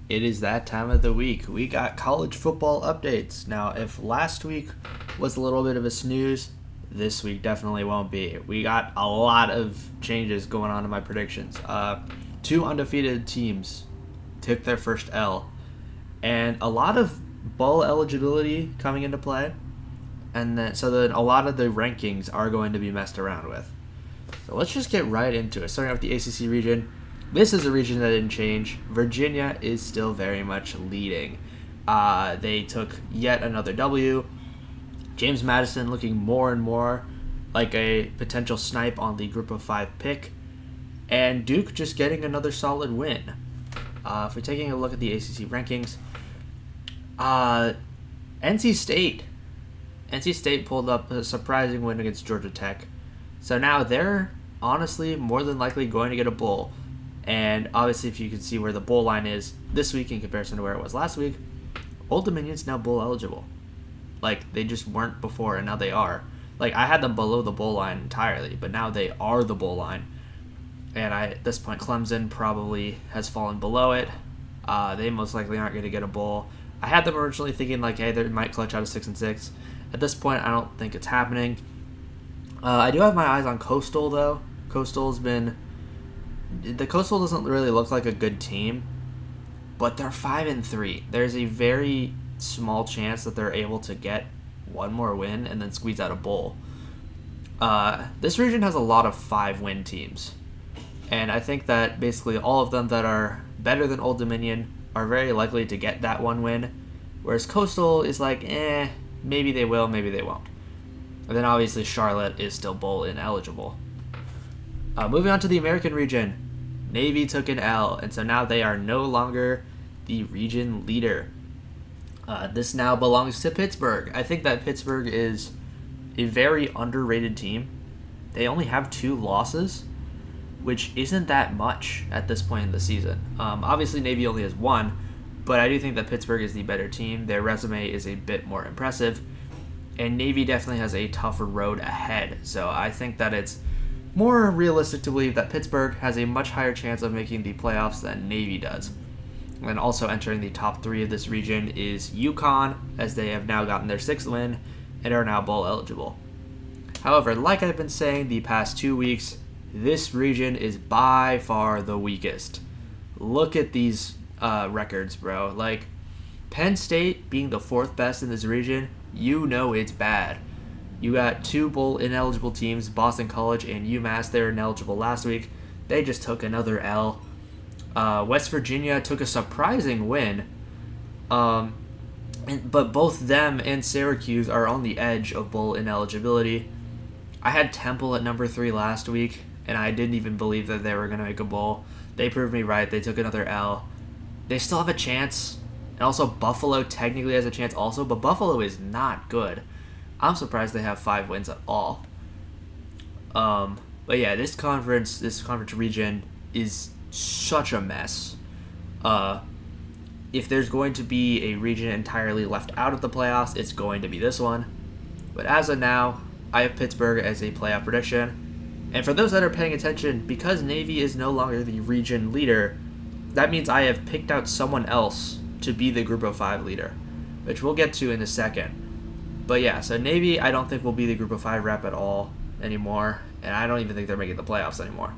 It is that time of the week. We got college football updates. Now, if last week was a little bit of a snooze, this week definitely won't be. We got a lot of changes going on in my predictions. Two undefeated teams took their first L, and a lot of bowl eligibility coming into play, and then a lot of the rankings are going to be messed around with. So let's just get right into it. Starting out with the ACC region. This is a region that didn't change. Virginia is still very much leading. They took yet another W. James Madison looking more and more like a potential snipe on the Group of 5 pick. And Duke just getting another solid win. If we're taking a look at the ACC rankings, NC State. NC State pulled up a surprising win against Georgia Tech. So now they're honestly more than likely going to get a bowl. And obviously, if you can see where the bowl line is this week in comparison to where it was last week, Old Dominion's now bowl eligible. Like, they just weren't before, and now they are. Like, I had them below the bowl line entirely, but now they are the bowl line. And at this point, Clemson probably has fallen below it. They most likely aren't going to get a bowl. I had them originally thinking, like, hey, they might clutch out of 6-6. At this point, I don't think it's happening. I do have my eyes on Coastal, though. The Coastal doesn't really look like a good team, but they're 5-3. There's a very small chance that they're able to get one more win and then squeeze out a bowl. This region has a lot of 5-win teams, and I think that basically all of them that are better than Old Dominion are very likely to get that one win, whereas Coastal is like, maybe they will, maybe they won't. And then obviously Charlotte is still bowl ineligible. Moving on to the American region, Navy took an L, and so now they are no longer the region leader. This now belongs to Pittsburgh. I think that Pittsburgh is a very underrated team. They only have 2 losses, which isn't that much at this point in the season. Obviously, Navy only has 1, but I do think that Pittsburgh is the better team. Their resume is a bit more impressive, and Navy definitely has a tougher road ahead. So I think that it's more realistic to believe that Pittsburgh has a much higher chance of making the playoffs than Navy does. And also entering the top 3 of this region is UConn, as they have now gotten their 6th win and are now bowl eligible. However, like I've been saying the past 2 weeks, this region is by far the weakest. Look at these records, bro. Like, Penn State being the 4th best in this region, you know it's bad. You got 2 bowl ineligible teams, Boston College and UMass. They were ineligible last week. They just took another L. West Virginia took a surprising win. But both them and Syracuse are on the edge of bowl ineligibility. I had Temple at number 3 last week, and I didn't even believe that they were going to make a bowl. They proved me right. They took another L. They still have a chance. And also Buffalo technically has a chance also, but Buffalo is not good. I'm surprised they have 5 wins at all. But yeah, this conference region is such a mess. If there's going to be a region entirely left out of the playoffs, it's going to be this one. But as of now, I have Pittsburgh as a playoff prediction. And for those that are paying attention, because Navy is no longer the region leader, that means I have picked out someone else to be the Group of 5 leader, which we'll get to in a second. But yeah, so Navy I don't think will be the Group of 5 rep at all anymore, and I don't even think they're making the playoffs anymore.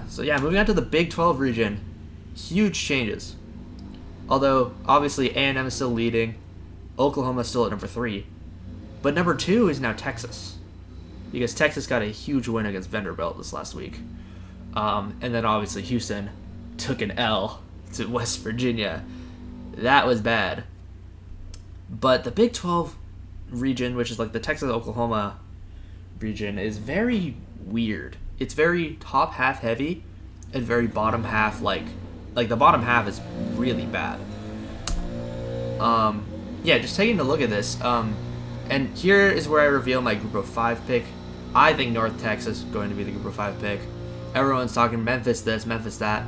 So yeah, moving on to the Big 12 region, huge changes. Although, obviously, A&M is still leading, Oklahoma is still at number 3, but number 2 is now Texas, because Texas got a huge win against Vanderbilt this last week. And then obviously Houston took an L to West Virginia. That was bad. But the Big 12 region, which is like the Texas-Oklahoma region, is very weird. It's very top half heavy and very bottom half like the bottom half is really bad. Yeah, just taking a look at this. And here is where I reveal my Group of 5 pick. I think North Texas is going to be the Group of 5 pick. Everyone's talking Memphis this, Memphis that.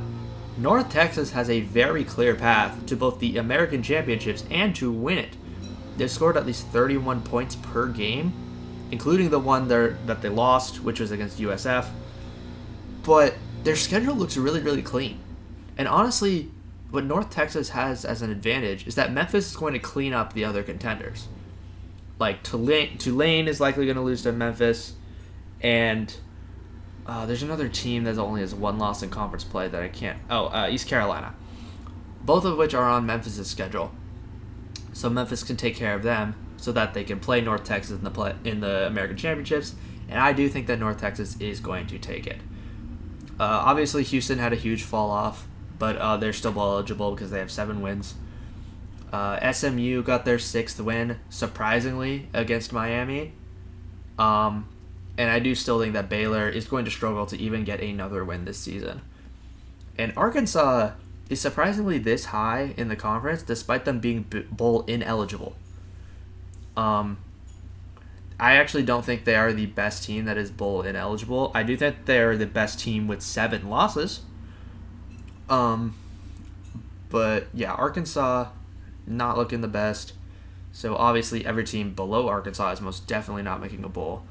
North Texas has a very clear path to both the American Championships and to win it. They've scored at least 31 points per game, including the one that they lost, which was against USF. But their schedule looks really, really clean. And honestly, what North Texas has as an advantage is that Memphis is going to clean up the other contenders. Like Tulane is likely going to lose to Memphis, and there's another team that only has one loss in conference play that I can't. East Carolina, both of which are on Memphis' schedule, so Memphis can take care of them so that they can play North Texas in the American Championships, and I do think that North Texas is going to take it. Obviously, Houston had a huge fall off, but they're still bowl eligible because they have 7 wins. SMU got their 6th win, surprisingly, against Miami. And I do still think that Baylor is going to struggle to even get another win this season. And Arkansas is surprisingly this high in the conference, despite them being bowl ineligible. I actually don't think they are the best team that is bowl ineligible. I do think they're the best team with 7 losses. But yeah, Arkansas not looking the best. So obviously every team below Arkansas is most definitely not making a bowl.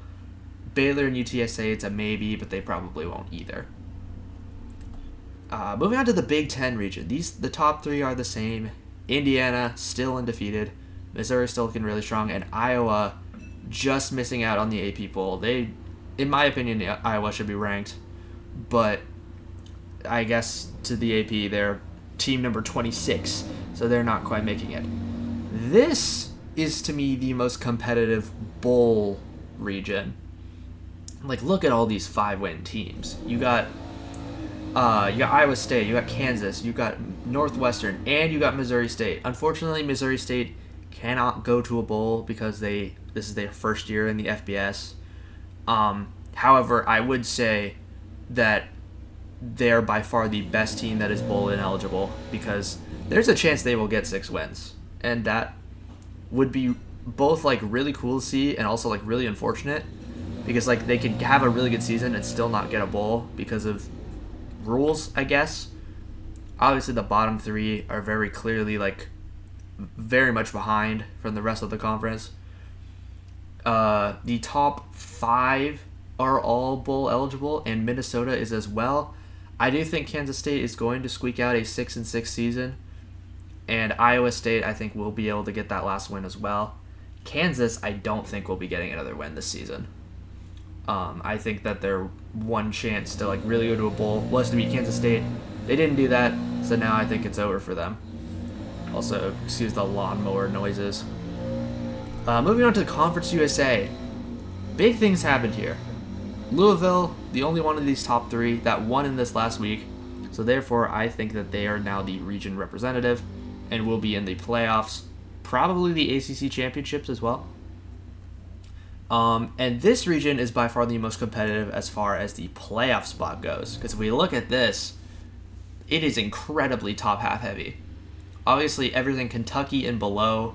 Baylor and UTSA, it's a maybe, but they probably won't either. Moving on to the Big Ten region. The top 3 are the same. Indiana, still undefeated. Missouri still looking really strong. And Iowa just missing out on the AP Bowl. In my opinion, Iowa should be ranked. But I guess to the AP, they're team number 26. So they're not quite making it. This is, to me, the most competitive bowl region. Like, look at all these 5-win teams. You got Iowa State, you got Kansas, you got Northwestern, and you got Missouri State. Unfortunately, Missouri State cannot go to a bowl because this is their first year in the FBS. However, I would say that they're by far the best team that is bowl ineligible because there's a chance they will get 6 wins, and that would be both like really cool to see and also like really unfortunate because like they could have a really good season and still not get a bowl because of rules, I guess. Obviously, the bottom 3 are very clearly like very much behind from the rest of the conference. The top 5 are all bowl eligible, and Minnesota is as well. I do think Kansas State is going to squeak out a 6-6 season, and Iowa State I think will be able to get that last win as well. Kansas I don't think will be getting another win this season. I think that their one chance to like really go to a bowl was to beat Kansas State. They didn't do that, so now I think it's over for them. Also, excuse the lawnmower noises. Moving on to Conference USA. Big things happened here. Louisville, the only one of these top 3 that won in this last week, so therefore I think that they are now the region representative and will be in the playoffs, probably the ACC championships as well. And this region is by far the most competitive as far as the playoff spot goes, because if we look at this, it is incredibly top half heavy. Obviously, everything Kentucky and below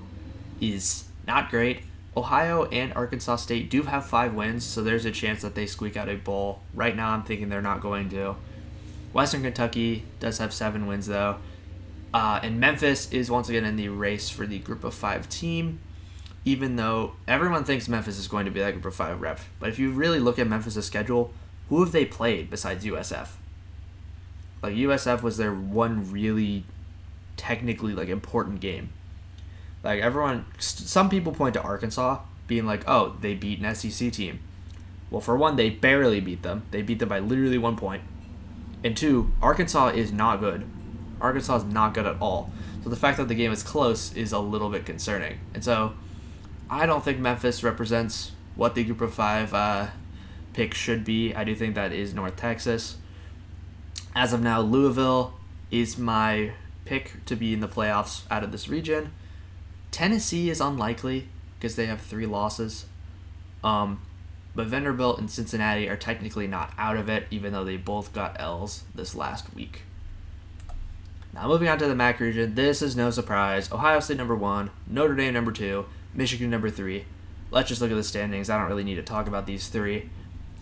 is not great. Ohio and Arkansas State do have 5 wins, so there's a chance that they squeak out a bowl. Right now, I'm thinking they're not going to. Western Kentucky does have 7 wins, though. And Memphis is once again in the race for the Group of 5 team, even though everyone thinks Memphis is going to be that Group of 5 rep. But if you really look at Memphis' schedule, who have they played besides USF? Like, USF was their one really technically like important game. Like some people point to Arkansas being like, oh, they beat an SEC team. Well, for one, they barely beat them. They beat them by literally 1 point. And 2, Arkansas is not good. Arkansas is not good at all. So the fact that the game is close is a little bit concerning. And so I don't think Memphis represents what the Group of 5 pick should be. I do think that is North Texas. As of now, Louisville is my pick to be in the playoffs out of this region. Tennessee is unlikely because they have 3 losses. But Vanderbilt and Cincinnati are technically not out of it, even though they both got L's this last week. Now moving on to the MAC region, this is no surprise. Ohio State number 1, Notre Dame number 2, Michigan number 3. Let's just look at the standings. I don't really need to talk about these 3.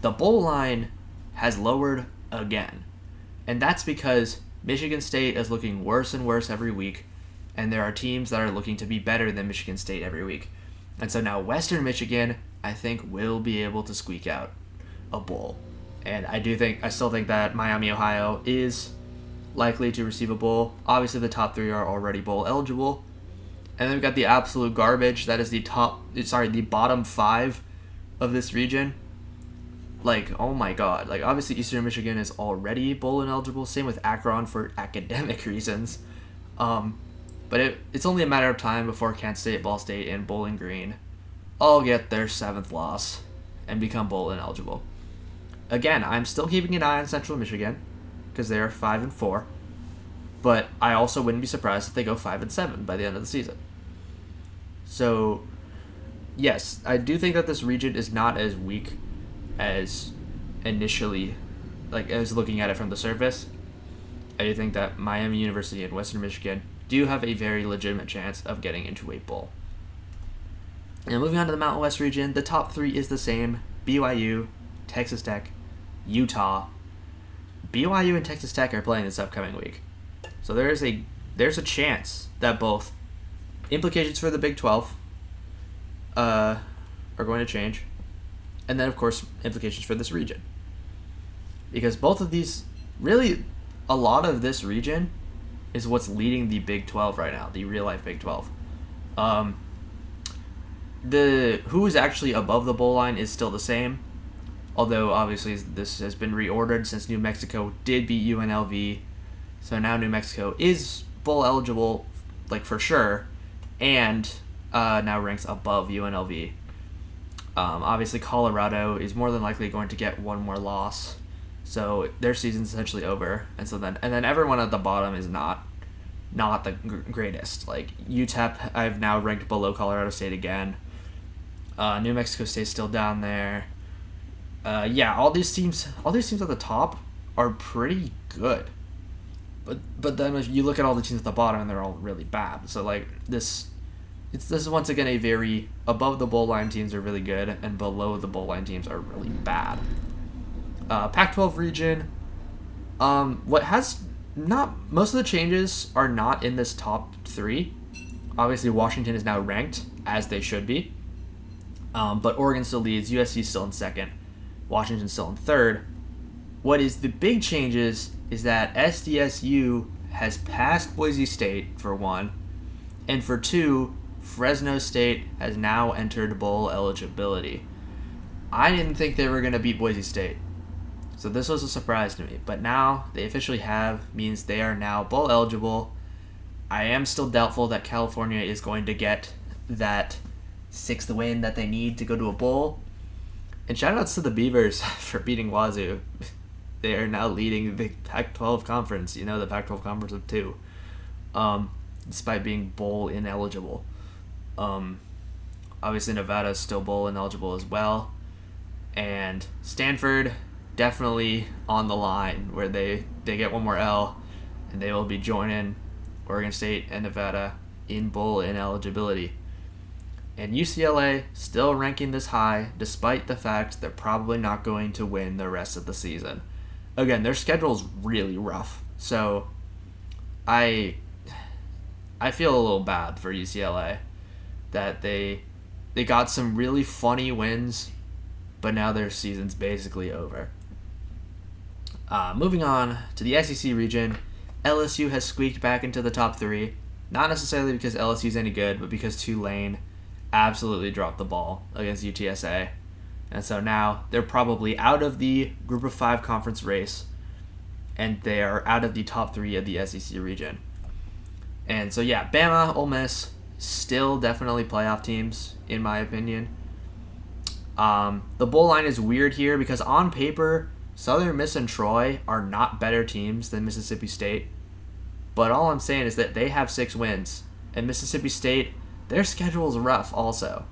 The bowl line has lowered again. And that's because Michigan State is looking worse and worse every week, and there are teams that are looking to be better than Michigan State every week. And so now Western Michigan, I think, will be able to squeak out a bowl. And I still think that Miami, Ohio is likely to receive a bowl. Obviously, the top three are already bowl eligible. And then we've got the absolute garbage. That is the bottom five of this region. Like, oh my god. Like, obviously, Eastern Michigan is already bowl ineligible. Same with Akron for academic reasons. But it's only a matter of time before Kansas State, Ball State, and Bowling Green all get their 7th loss and become bowl ineligible. Again, I'm still keeping an eye on Central Michigan because they are 5-4. But I also wouldn't be surprised if they go 5-7 by the end of the season. So, yes, I do think that this region is not as weak as initially, like, as looking at it from the surface. I do think that Miami University and Western Michigan do have a very legitimate chance of getting into a bowl. Now, moving on to the Mountain West region, the top three is the same: BYU, Texas Tech, Utah. BYU and Texas Tech are playing this upcoming week. So there's a chance that both implications for the Big 12 are going to change, and then, of course, implications for this region. Because both of these, really, a lot of this region is what's leading the Big 12 right now, the real-life Big 12. Who is actually above the bowl line is still the same, although, obviously, this has been reordered since New Mexico did beat UNLV. So now New Mexico is bowl eligible, like, for sure, and now ranks above UNLV. Obviously, Colorado is more than likely going to get one more loss, so their season's essentially over. And then everyone at the bottom is not the greatest. Like, UTEP, I've now ranked below Colorado State again. New Mexico State's still down there. All these teams at the top are pretty good. But then if you look at all the teams at the bottom, and they're all really bad. So, like, this is once again a very above the bowl line teams are really good, and below the bowl line teams are really bad. Pac-12 region. Most of the changes are not in this top three. Obviously, Washington is now ranked, as they should be. But Oregon still leads. USC is still in second. Washington's still in third. What is the big changes is that SDSU has passed Boise State, for one, and for two, Fresno State has now entered bowl eligibility. I didn't think they were going to beat Boise State, so this was a surprise to me. But now they officially have, means they are now bowl eligible. I am still doubtful that California is going to get that 6th win that they need to go to a bowl. And shoutouts to the Beavers for beating Wazoo. They are now leading the Pac-12 conference, the Pac-12 conference of 2, despite being bowl ineligible. Obviously, Nevada is still bowl ineligible as well. And Stanford, definitely on the line, where they get one more L, and they will be joining Oregon State and Nevada in bowl ineligibility. And UCLA still ranking this high, despite the fact they're probably not going to win the rest of the season. Again, their schedule's really rough, so I feel a little bad for UCLA that they got some really funny wins, but now their season's basically over. Moving on to the SEC region, LSU has squeaked back into the top 3, not necessarily because LSU's any good, but because Tulane absolutely dropped the ball against UTSA. And so now they're probably out of the Group of 5 conference race, and they are out of the top 3 of the SEC region. And so, yeah, Bama, Ole Miss, still definitely playoff teams, in my opinion. The bowl line is weird here because on paper, Southern Miss and Troy are not better teams than Mississippi State. But all I'm saying is that they have 6 wins. And Mississippi State, their schedule is rough also.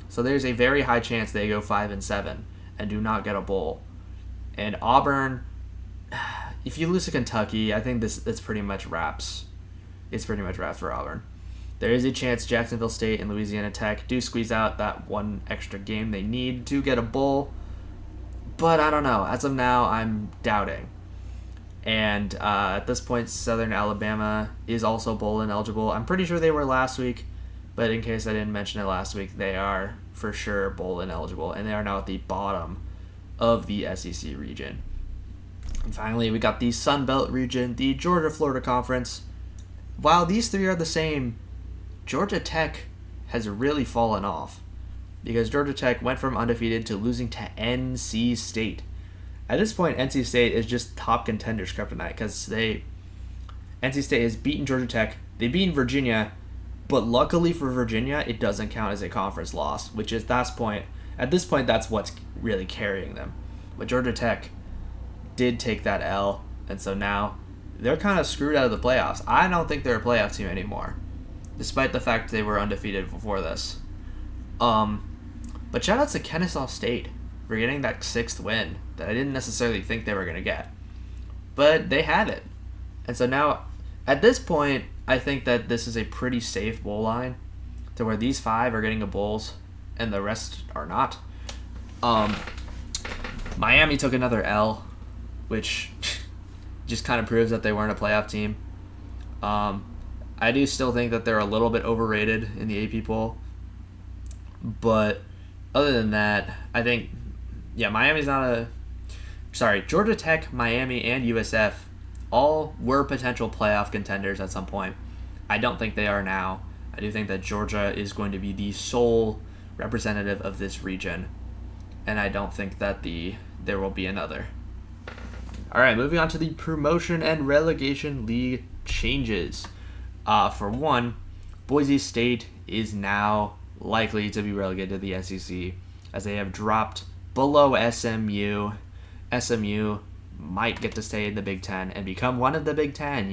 So there's a very high chance they go 5-7 and do not get a bowl. And Auburn, if you lose to Kentucky, I think it's pretty much wraps. It's pretty much wraps for Auburn. There is a chance Jacksonville State and Louisiana Tech do squeeze out that one extra game they need to get a bowl. But I don't know. As of now, I'm doubting. And at this point, Southern Alabama is also bowl ineligible. I'm pretty sure they were last week. But in case I didn't mention it last week, they are for sure bowl ineligible, and they are now at the bottom of the SEC region. And finally, we got the Sun Belt region, the Georgia-Florida Conference. While these three are the same, Georgia Tech has really fallen off because Georgia Tech went from undefeated to losing to NC State. At this point, NC State is just top contenders kryptonite because NC State has beaten Georgia Tech. They beat Virginia, but luckily for Virginia, it doesn't count as a conference loss, which is at this point that's what's really carrying them. But Georgia Tech did take that L, and so now they're kind of screwed out of the playoffs. I don't think they're a playoff team anymore, despite the fact they were undefeated before this. But shout out to Kennesaw State for getting that 6th win that I didn't necessarily think they were going to get. But they had it. And so now, at this point, I think that this is a pretty safe bowl line to where these 5 are getting a bowls and the rest are not. Miami took another L, which just kind of proves that they weren't a playoff team. I do still think that they're a little bit overrated in the AP poll. But other than that, I think, Miami's not a... Sorry, Georgia Tech, Miami, and USF all were potential playoff contenders at some point. I don't think they are now. I do think that Georgia is going to be the sole representative of this region. And I don't think that there will be another. All right, moving on to the promotion and relegation league changes. For one, Boise State is now likely to be relegated to the SEC as they have dropped below SMU. SMU might get to stay in the Big Ten and become one of the Big Ten,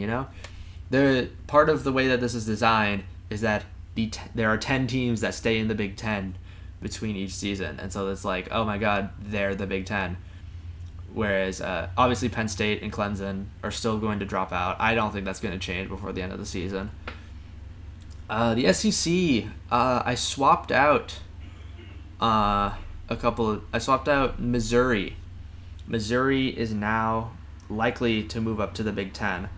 The part of the way that this is designed is that there are 10 teams that stay in the Big Ten between each season. And so it's like, oh my God, they're the Big Ten. Whereas, obviously, Penn State and Clemson are still going to drop out. I don't think that's going to change before the end of the season. The SEC, I swapped out Missouri. Missouri is now likely to move up to the Big Ten.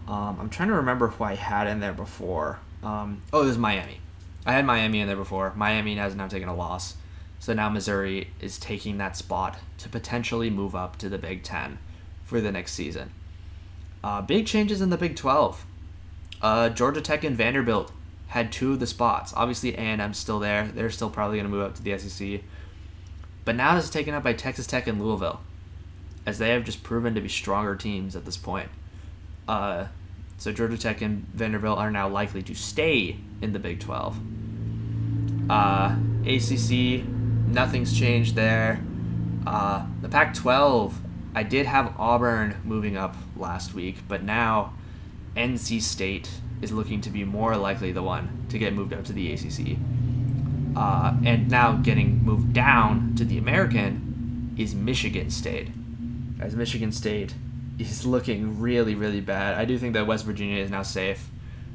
I'm trying to remember who I had in there before. It was Miami. I had Miami in there before. Miami has now taken a loss. So now Missouri is taking that spot to potentially move up to the Big Ten for the next season. Big changes in the Big 12. Georgia Tech and Vanderbilt had 2 of the spots. Obviously, A&M's still there. They're still probably going to move up to the SEC. But now this is taken up by Texas Tech and Louisville, as they have just proven to be stronger teams at this point. So Georgia Tech and Vanderbilt are now likely to stay in the Big 12. ACC, nothing's changed there. The Pac-12, I did have Auburn moving up last week, but now NC State is looking to be more likely the one to get moved up to the ACC. And now getting moved down to the American is Michigan State. As Michigan State is looking really, really bad. I do think that West Virginia is now safe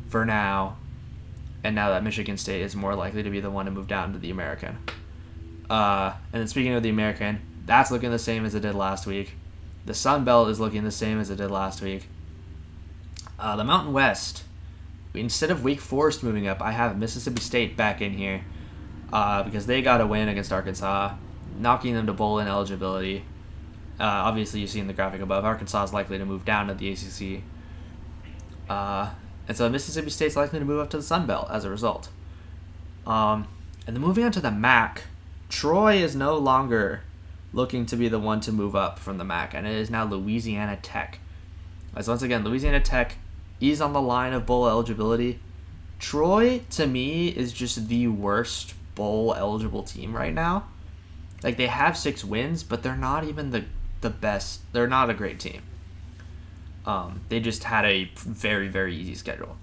for now, and now that Michigan State is more likely to be the one to move down to the American. And then speaking of the American, that's looking the same as it did last week. The Sun Belt is looking the same as it did last week. The Mountain West, instead of Wake Forest moving up, I have Mississippi State back in here because they got a win against Arkansas, knocking them to bowl eligibility. Obviously, you see in the graphic above, Arkansas is likely to move down to the ACC. And so Mississippi State's likely to move up to the Sun Belt as a result. And then moving on to the MAC, Troy is no longer looking to be the one to move up from the MAC, and it is now Louisiana Tech. As once again, Louisiana Tech is on the line of bowl eligibility. Troy, to me, is just the worst bowl eligible team right now. Like, they have 6 wins, but they're not even the best. They're not a great team. They just had a very, very easy schedule.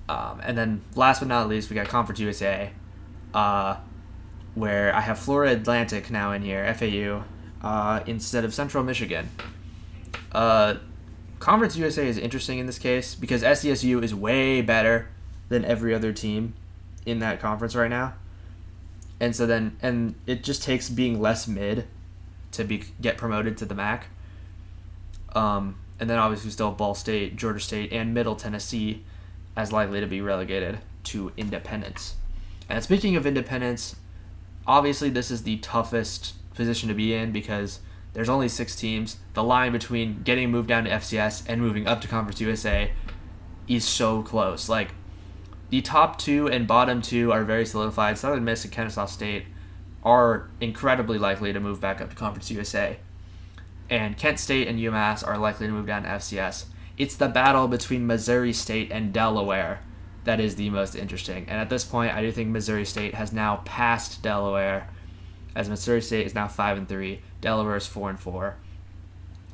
And then last but not least, we got Conference USA, where I have Florida Atlantic now in here, FAU, instead of Central Michigan. Conference USA is interesting in this case because SDSU is way better than every other team in that conference right now. And so and it just takes being less mid to get promoted to the MAC. And then obviously still Ball State, Georgia State, and Middle Tennessee as likely to be relegated to independence. And speaking of independence, obviously this is the toughest position to be in because There's only 6 teams. The line between getting moved down to FCS and moving up to Conference USA is so close. Like, the top 2 and bottom 2 are very solidified. Southern Miss and Kennesaw State are incredibly likely to move back up to Conference USA. And Kent State and UMass are likely to move down to FCS. It's the battle between Missouri State and Delaware that is the most interesting. And at this point, I do think Missouri State has now passed Delaware, as Missouri State is now 5-3, Delaware is 4-4.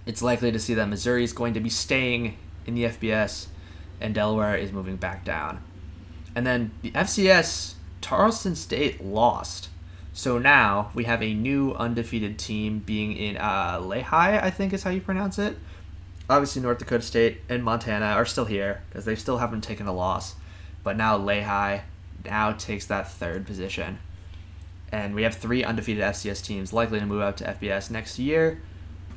It's likely to see that Missouri is going to be staying in the FBS, and Delaware is moving back down. And then the FCS, Tarleton State lost. So now we have a new undefeated team being in Lehigh, I think is how you pronounce it. Obviously, North Dakota State and Montana are still here because they still haven't taken a loss. But now Lehigh now takes that 3rd position. And we have 3 undefeated FCS teams likely to move up to FBS next year.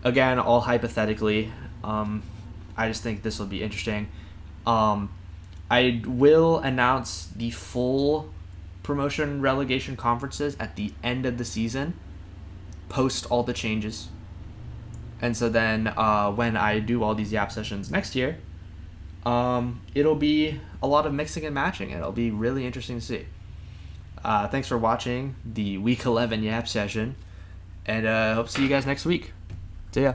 Again, all hypothetically. I just think this will be interesting. I will announce the full promotion relegation conferences at the end of the season, post all the changes. And so then when I do all these Yap sessions next year, it'll be a lot of mixing and matching. It'll be really interesting to see. Thanks for watching the Week 11 Yap session, and hope to see you guys next week. See ya.